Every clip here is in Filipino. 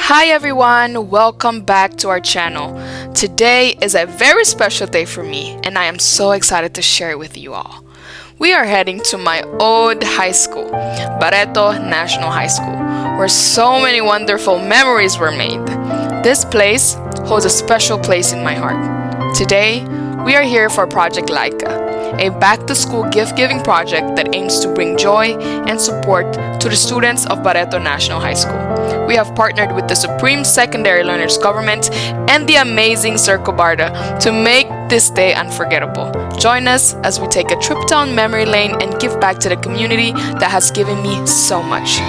Hi everyone, welcome back to our channel. Today is a very special day for me and I am so excited to share it with you all. We are heading to my old high school, Barreto National High School, where so many wonderful memories were made. This place holds a special place in my heart. Today, we are here for Project Laika, a back-to-school gift-giving project that aims to bring joy and support to the students of Barreto National High School. We have partnered with the Supreme Secondary Learners Government and the amazing Circo Barda to make this day unforgettable. Join us as we take a trip down memory lane and give back to the community that has given me so much.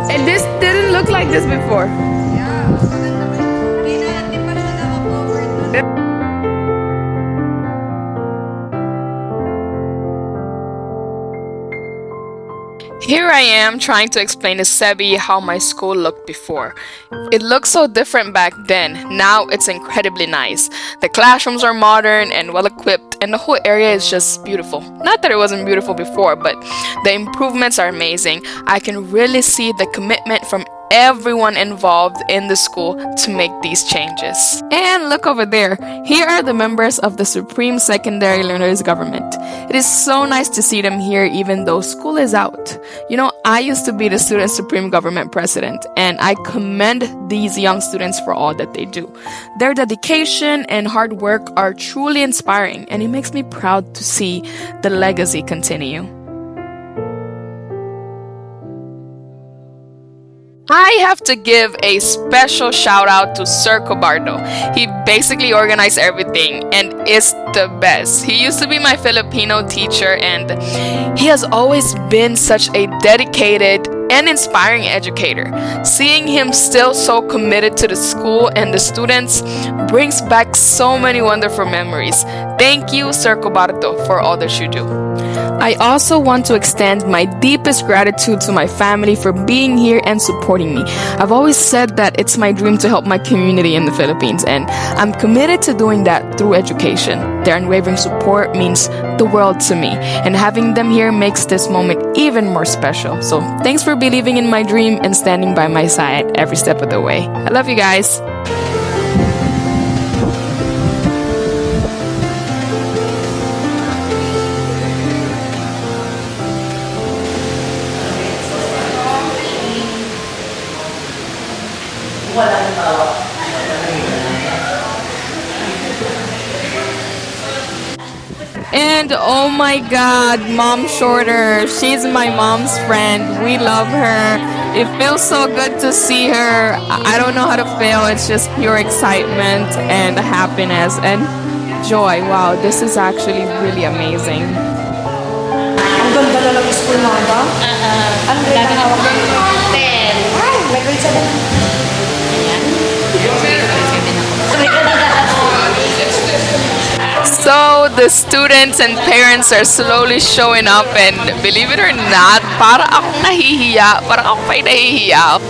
And this didn't look like this before. Here I am trying to explain to Sebi how my school looked before. It looked so different back then. Now it's incredibly nice. The classrooms are modern and well equipped and the whole area is just beautiful. Not that it wasn't beautiful before, but the improvements are amazing. I can really see the commitment from everyone involved in the school to make these changes. And look over there. Here are the members of the Supreme Secondary Learners Government. It is so nice to see them here even though school is out. You know, I used to be the Student Supreme Government President and I commend these young students for all that they do. Their dedication and hard work are truly inspiring and it makes me proud to see the legacy continue. I have to give a special shout out to Circo Bardo. He basically organized everything and is the best. He used to be my Filipino teacher and he has always been such a dedicated and inspiring educator. Seeing him still so committed to the school and the students brings back so many wonderful memories. Thank you, Circo Bardo, for all that you do. I also want to extend my deepest gratitude to my family for being here and supporting me. I've always said that it's my dream to help my community in the Philippines, and I'm committed to doing that through education. Their unwavering support means the world to me, and having them here makes this moment even more special. So thanks for believing in my dream and standing by my side every step of the way. I love you guys. And oh my god, Mom Shorter, she's my mom's friend. We love her. It feels so good to see her. I don't know how to feel. It's just pure excitement and happiness and joy. Wow, this is actually really amazing. Ang ganda na lang school mo ba? Anong grade na hawak mo? 10. Ay, may grade 7. So the students and parents are slowly showing up and believe it or not, para akong nahihiya, para ako pa'y nahihiya.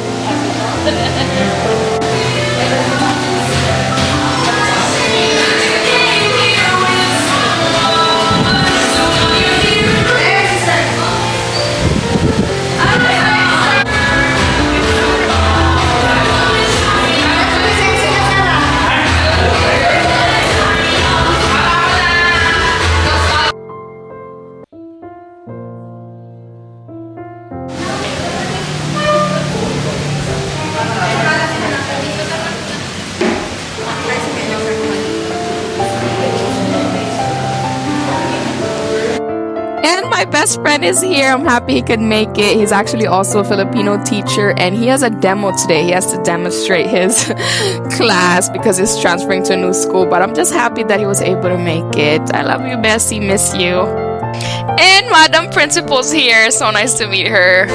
And my best friend is here. I'm happy he could make it. He's actually also a Filipino teacher and he has a demo today. He has to demonstrate his class because he's transferring to a new school. But I'm just happy that he was able to make it. I love you, Bessie. Miss you. And Madam Principal's here. So nice to meet her.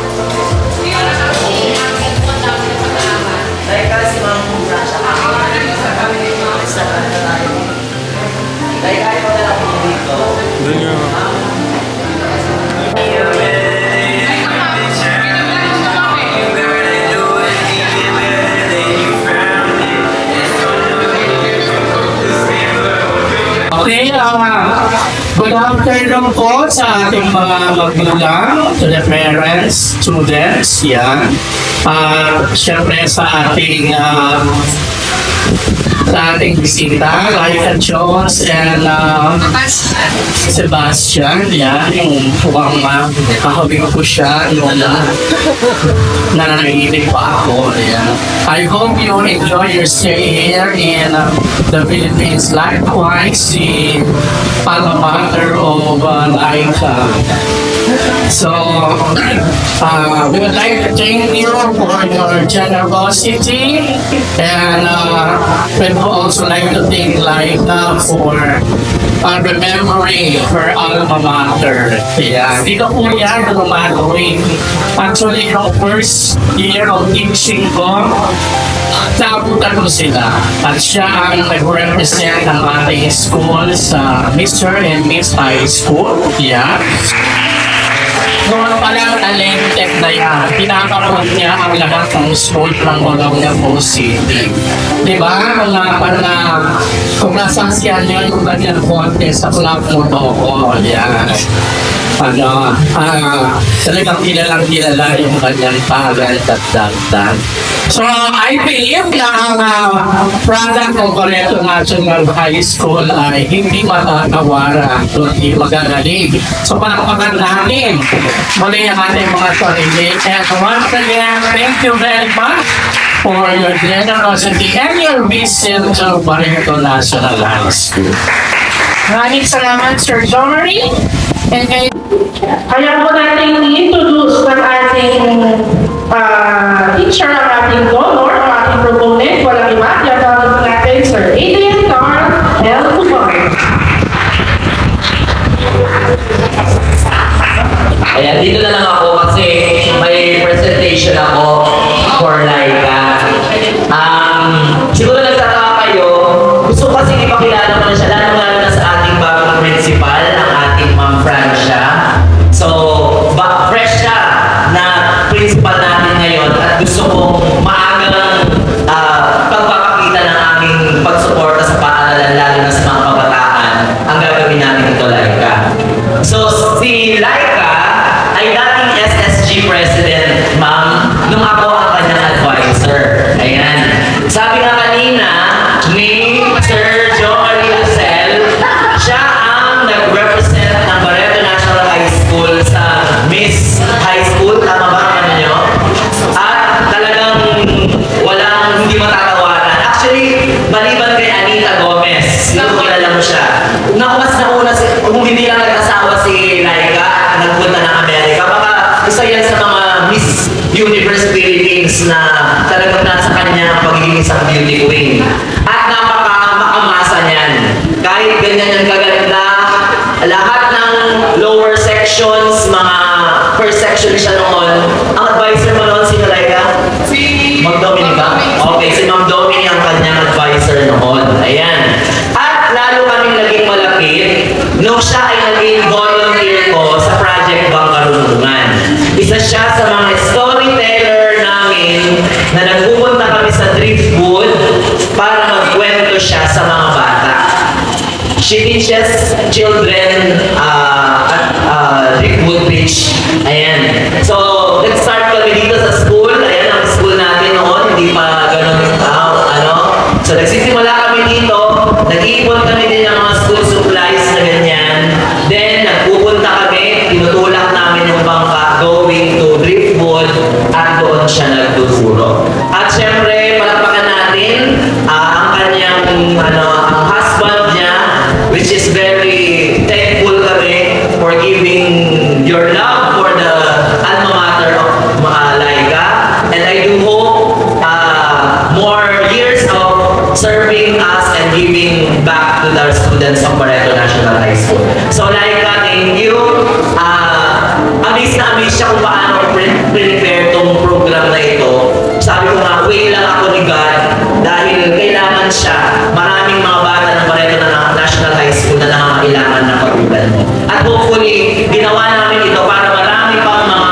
Okay, good afternoon po sa ating mga magulang, to the parents, students, yan. Siyempre sa ating bisita, Laika Jones and Sebastian, yan, yung mukhang kakabing ko siya, yung nananaginig pa ako, yan. I hope you enjoy your stay here in the Philippines. Likewise, the alma mater of Laika. So, we would like to thank you for your generosity, and we'd also like to thank Laika for remembering her alma mater. Yeah, dito po yan gumagawin. Actually, yung first year of teaching ko, nabutan ko sila. At siya ang nag-represent ng ating school sa Mr. and Miss High School. Yeah. Noon pa lang talented na yan, pinakaroon niya ang lahat ng school ng Bologna po City. Diba? Mga kung nasaksiyan niyo yung kanyang contest sa club mo to ko, yan. Talagang kilala yung kanyang talent at dagdag. So, I believe na ang product ng Coleto National High School ay hindi matatawaran, kundi magagaling. So, palakpakan natin muli ang ating mga sarili. And once again, thank you very much for your generosity and your visit to Coleto National High School. Maraming salamat, Sir Jory. And kaya po natin i-introduce ng ating teacher, ang ating donor, ang ating proponent, walang iba, tinatawag po natin Sir Adrian Carl L. Kumar. Ayan, dito na lang ako kasi may presentation ako for Laika. Siguro nagtataka kayo, gusto ko kasi ipakilala ko na siya, lalo na sa ating bagong principal, ang ating Ma'am Francia. So, fresh siya na principal natin ngayon at gusto kong maagang pagpapakita ng aming pagsuporta sa paaralan, lalo na sa mga kabataan, ang gagawin natin ito, Laika. So, si Laika ay dating SSG President, ma'am, nung ako ang kanyang advisor. Ayan. Sabi nga kanina ni Sir Joe Ariel, siya ang nag-represent ng Barreto National High School sa Miss High School. Tama ba ang ano nyo? At talagang walang hindi matatawaran. Actually, maliban kay Anita Gomez, siguro kilala mo siya. Mas nauna, kung hindi lang nag-asawa si Laika, nagpunta ng Amerika, baka isa yan sa mga Miss Universe Philippines na talagang nasa kanya ang pagiging isang beauty queen. At napaka-makamasa niyan. Kahit ganyan yung kaganda, lahat ng lower sections, mga first section siya noon, ang advisor mo noon, sino Laika? Si Ma'am Dominica? Okay, si Ma'am Dominica ang kanyang advisor noon. Ayan. At lalo kaming naging malapit nung siya ay naging volunteer ko sa Project Bangkarunungan. Isa siya sa mga storyteller namin na nagpupunta kami sa Driftwood para magkwento siya sa mga bata. She teaches children at Driftwood Beach. Ayan. So, nag-start kami dito sa school. Ayan ang school natin noon. Hindi pa ganun So, nagsisimula kami dito. Nag-iipon kami din ng mga school supplies na ganyan. Then, nagpupunta kami. Tinutulak namin yung bangka going to Driftwood at doon siya nagtuturo. At syempre, palakpakan natin ang kanyang ang husband niya, which is very thankful kami for giving your love for the alma mater of Laika. And I do hope more years of serving us and giving back to the students of Barreto National High School. So Laika, thank you. Amaze na amaze siya kung paano prepare tong program na ito. Sabi ko nga, way lang ako ni God dahil kailangan siya. Maraming mga bata ng Barreto National High School na nangangailangan ng katulad mo. At hopefully, ginawa namin ito para marami pang mga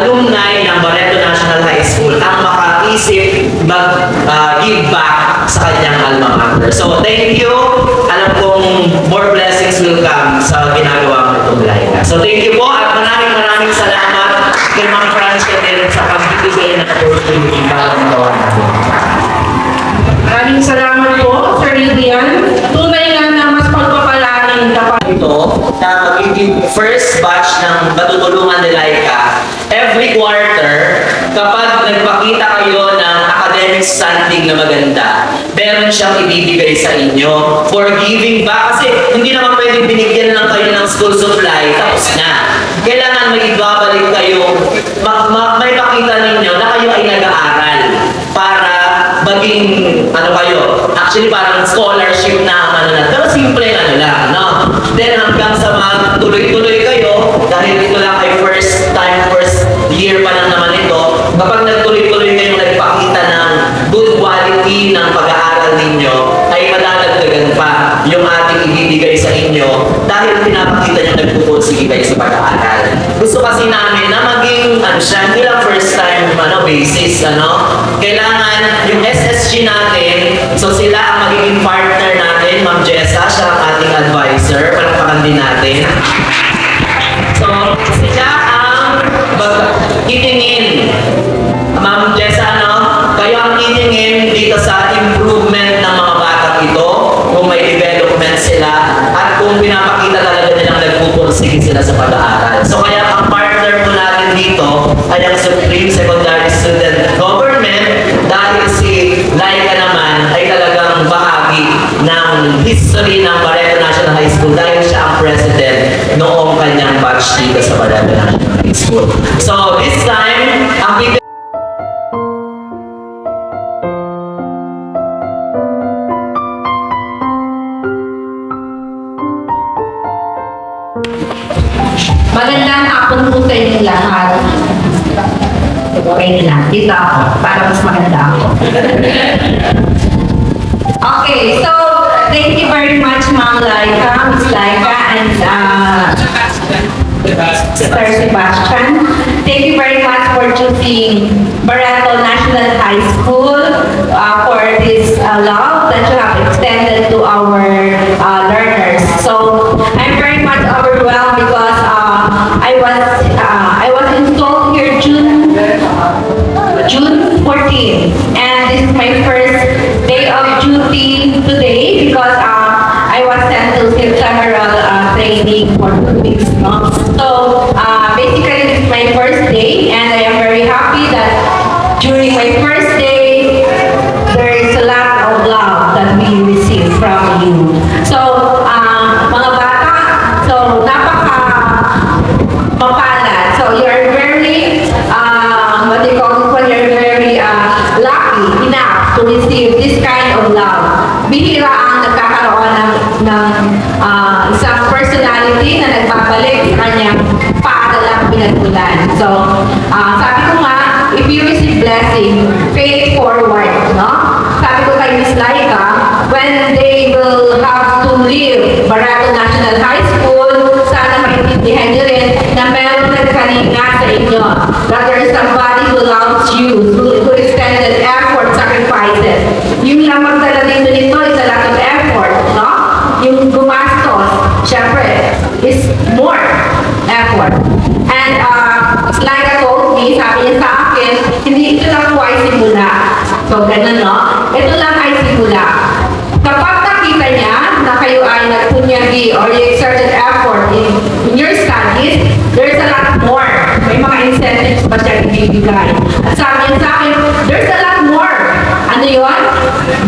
alumni ng Barreto National High School ang makaisip mag-give back sa kanyang alma mater. So, thank you. Alam kong more blessings will come sa ginagawa mo itong Laika. So thank you po at maraming salamat kay Ma'am Francia din sa pagbibigay ng opportunity para magawa natin. Maraming salamat po, Sir Lilian. Tunay nga na mas pagpapalaking kapag Ito na magiging first batch ng matutulungan ni Laika every quarter kapag nagpakita kayo ng academic standing na maganda, meron siyang ibibigay sa inyo for giving back. Kasi hindi naman pwedeng binigyan lang kayo ng school supply tapos na. Kailangan may ibabalik kayo, may pakita ninyo na kayo ay nag-aaral para maging, actually parang scholarship na pero simple lang, no? Then hanggang sa tuloy-tuloy kayo, dahil ito lang ay first year pa lang naman ito, kapag nagtuloy-tuloy kayong nagpakita ng good quality ng pag-aaral ninyo, ay madadagdagan pa yung ating ibibigay sa inyo dahil pinapakita nyo nagpupursige kayo sa pag-aaral. Gusto kasi namin na maging, hindi lang first time basis, kailangan yung SSG natin, so sila ang magiging partner natin, Ma'am Jessa, siya ang ating advisor, palakpakan din natin. So, sila ang itingin. Ma'am Jessa, kayo ang itingin dito sa improvement ng mga batang ito, kung may development sila, at kung pinapakita talaga nilang nagpupursige sila sa pag-aaral. So, kaya ang partner po natin dito ay ang Supreme Secondary Student Government, dahil si Laika naman ay talagang bahagi ng history ng Barreto National High School dahil siya ang president noong kanyang batch dito sa Barreto National High School. So this time, ang magandang hapon po sa inyong lahat. Okay lang. Dito ako. Para mas maganda ako. Okay. So, thank you very much, Ma'am Laika, Miss Laika, and Sir Sebastian. Thank you very much for choosing Barreto National High School for this love that you have extended to our learners. So, I'm very much overwhelmed because I was installed here June 14, and this is my first day of duty today because I was sent to several training for 2 weeks. So basically, this is my first day, and I am very happy that during my first day, there is a lot of love that we receive from you. So mga bata, so mapalad. So you are very, what do you call this one? You're very lucky enough to receive this kind of love. Bihira ang nagkakaroon ng isang personality na nagbabalik sa kanyang paaralang pinagmulan. So, sabi ko nga, if you receive blessing, pay it forward, no? Sabi ko kay Miss Laika, when they will have to leave Barreto National High School, sana maintindihan nyo rin na meron nagkalinga sa inyo. That there is somebody who loves you, who extended effort, sacrifices. Yung lang magdala dito nito is a lot of effort, no? Yung gumastos, syempre, is more effort. And like I told me, sabi niya sa akin, hindi ito lang po ay simula. So, ganun, no? Ito lang ay simula. Kapag nakita niya na kayo ay nagpunyagi or you exerted effort in your studies, there's a lot more. May mga incentives pa siya ibibigay. At sabi niya sa akin, there's a lot more. Ano yun?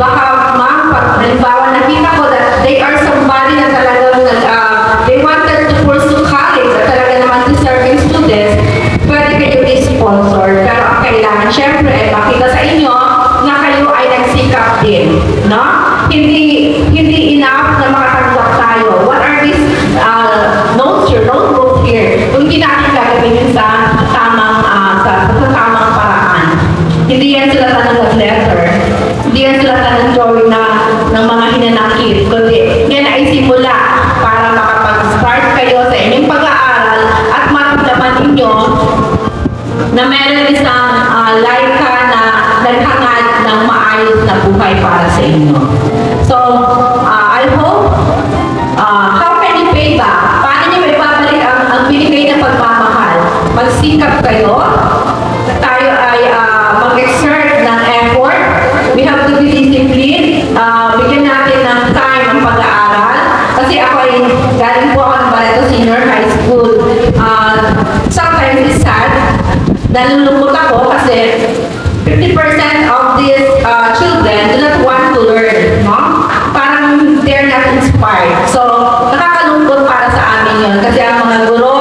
Baka, ma'am, halimbawa nakita ko that they are somebody na talagang they wanted to pursue college at talaga naman deserving students, pwede kayo i-sponsor. Pero ang kailangan, syempre, makita sa inyo na kayo ay nagsikap din. No? Hindi enough na makatanggap tayo. What are these notes here, notebooks here? Kung hindi natin gagawin sa tamang paraan. Hindi yan sila tanong letter. Hindi yan sila tanong drawing ng mga hinanakit. Kundi yan ay simula para makapag-start kayo sa inyong pag-aaral at maramdaman ninyo na meron isang Laika na naghangad ng maayos na buhay para sa inyo. So, I hope nalulungkot ako kasi 50% of these children do not want to learn, no? Parang they're not inspired. So, nakakalungkot para sa amin yun. Kasi ang mga guro,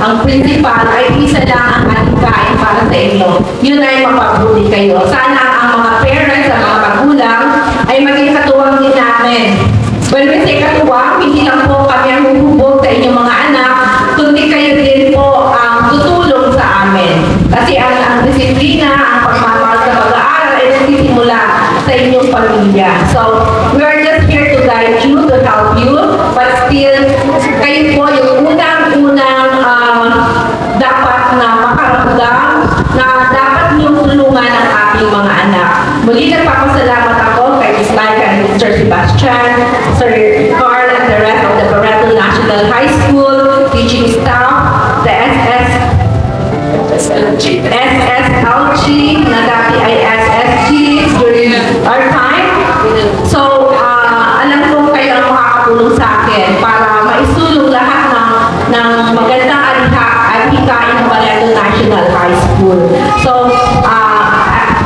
ang principal ay isa lang ang ating para sa inyo. Yun ay mapabuti kayo. Sana ang mga parents, ang mga magulang ay maging katuwang din namin. When we say katuwang, hindi lang po kami ang huhubog sa inyong mga anak, kundi kayo din po ang tutulong sa amin. Kasi ang disiplina, ang pagmamahal sa pag-aaral ay nagsisimula sa inyong pamilya. So, we are just here to guide you, to help you, but still, kayo po yung unang-unang dapat na makaramdam na dapat niyong tulungan ang aking mga anak. Muli nagpapasalamat ako kay Ms. Laika and Mr. Sebastian, Sir Carl, and the rest of the Coreto National High School, teaching staff, the SSLG, na dati ay SSG during our time. So, alam ko kayo ang makakatulong sa akin para maisulong lahat ng magandang alikain ng Coreto National High School. So,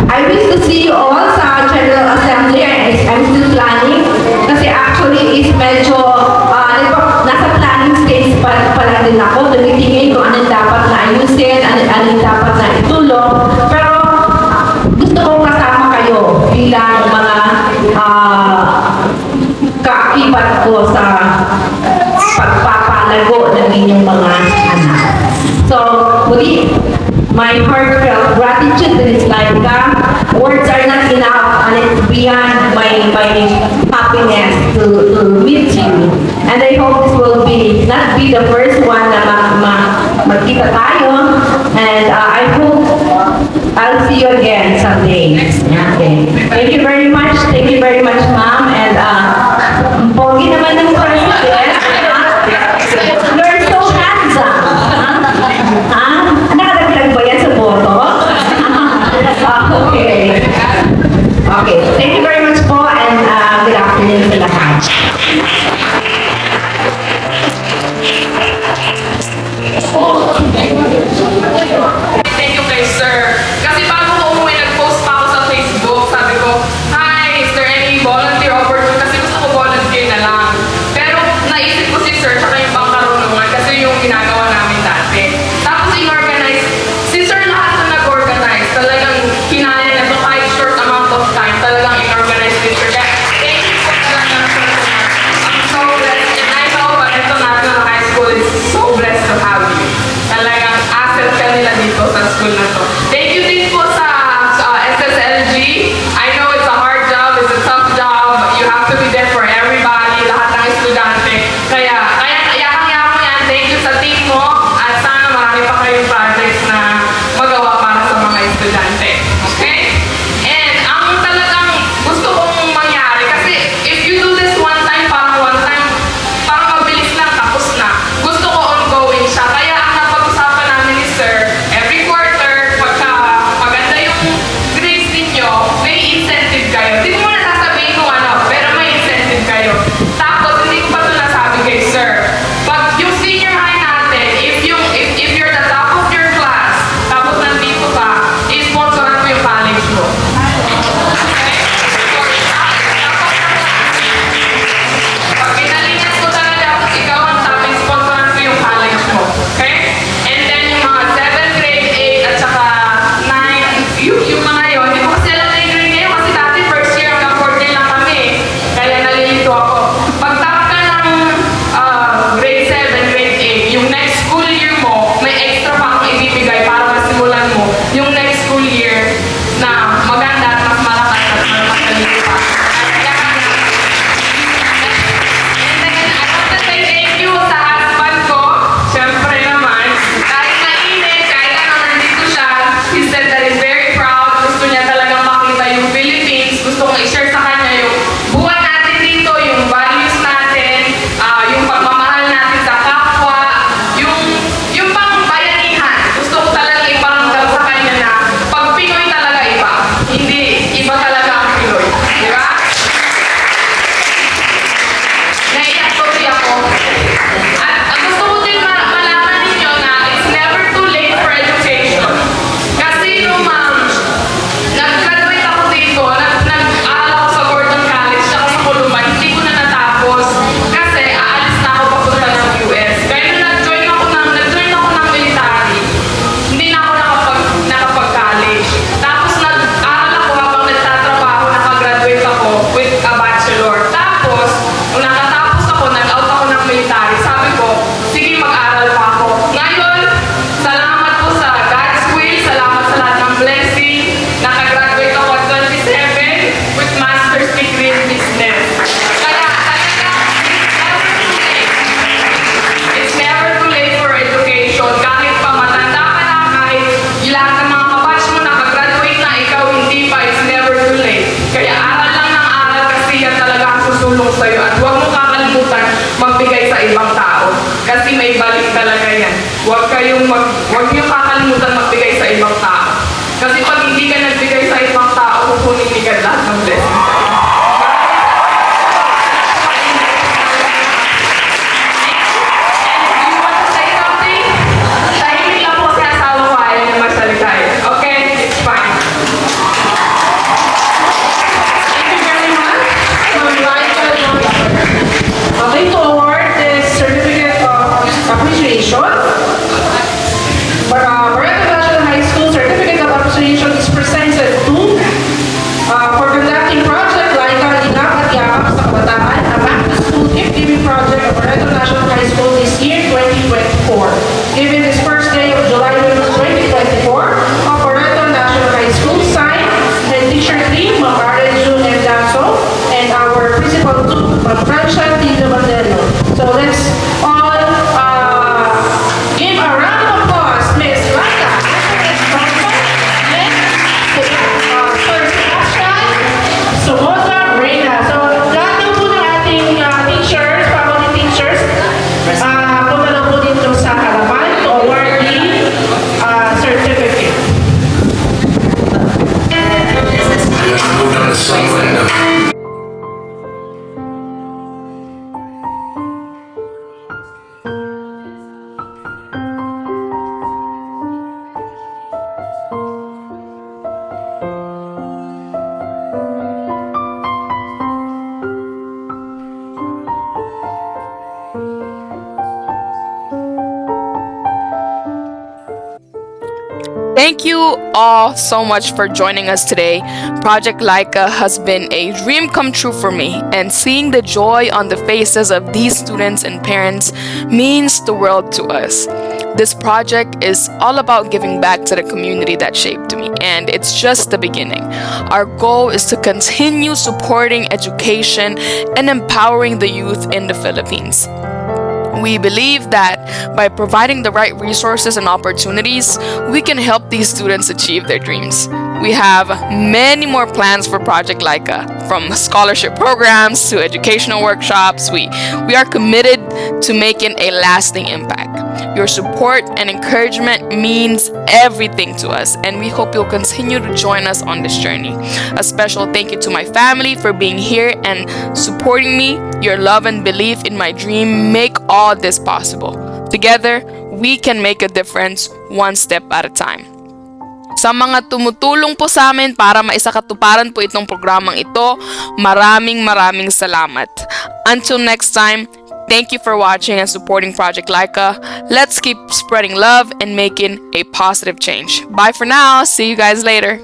I wish to see you all sa General Assembly. I'm still planning kasi actually is medyo nasa planning stage pa din ako. Tumitingin kung anong dapat na ayusin, anong dapat na itulong. Pero gusto kong kasama kayo bilang mga kaakibat ko sa pagpapalago ng inyong mga anak. So, muli, my heartfelt gratitude to Ms. Laika. Words are not enough and it's beyond my happiness to meet you. And I hope this will not be the first one na magkita tayo. And I hope I'll see you again someday. Okay. Thank you very much. Thank you very much, ma'am. And pogi naman ng president. You're so handsome. Nakadagdag ba yan sa boto? Okay. Okay. Thank you very much po and good afternoon sa lahat. Thank you kay sir. Kasi bago ko umuwi, nag-post pa ako sa Facebook. Sabi ko, hi, is there any wag niyo kakalimutan magbigay sa ibang tao. Kasi pag hindi ka nagbigay sa ibang tao, kukunin ni God lahat ng blessing sa iyo. You want to say something? Tahimik lang po si asawa ko, ayaw niya magsalita eh. Okay? It's fine. Thank you very much. So, I'd like to award this certificate of appreciation. Barangay National High School Certificate of Appreciation is presented to for conducting project like Inap at Yakap sa Kabataan, a back-to-school gift-giving project of Barangay National High School this year, 2024. Given this first day of July 2024, of Barangay National High School signed and teacher team, Ma'am June and Daso, and our principal too, Ma'am Francia Tino Bandelo. So let's all give a round of applause, Miss Laika, Miss Franco, and Sir Sebastian, Somoza Reyna. So lahat ng po ng ating teachers, faculty teachers, punta na po dito sa harapan to award the certificate. Thank you all so much for joining us today. Project Laika has been a dream come true for me, and seeing the joy on the faces of these students and parents means the world to us. This project is all about giving back to the community that shaped me, and it's just the beginning. Our goal is to continue supporting education and empowering the youth in the Philippines. We believe that by providing the right resources and opportunities, we can help these students achieve their dreams. We have many more plans for Project Laika, from scholarship programs to educational workshops. We are committed to making a lasting impact. Your support and encouragement means everything to us, and we hope you'll continue to join us on this journey. A special thank you to my family for being here and supporting me. Your love and belief in my dream make all this possible. Together, we can make a difference one step at a time. Sa mga tumutulong po sa amin para maisakatuparan po itong programang ito, maraming salamat. Until next time, thank you for watching and supporting Project Laika. Let's keep spreading love and making a positive change. Bye for now. See you guys later.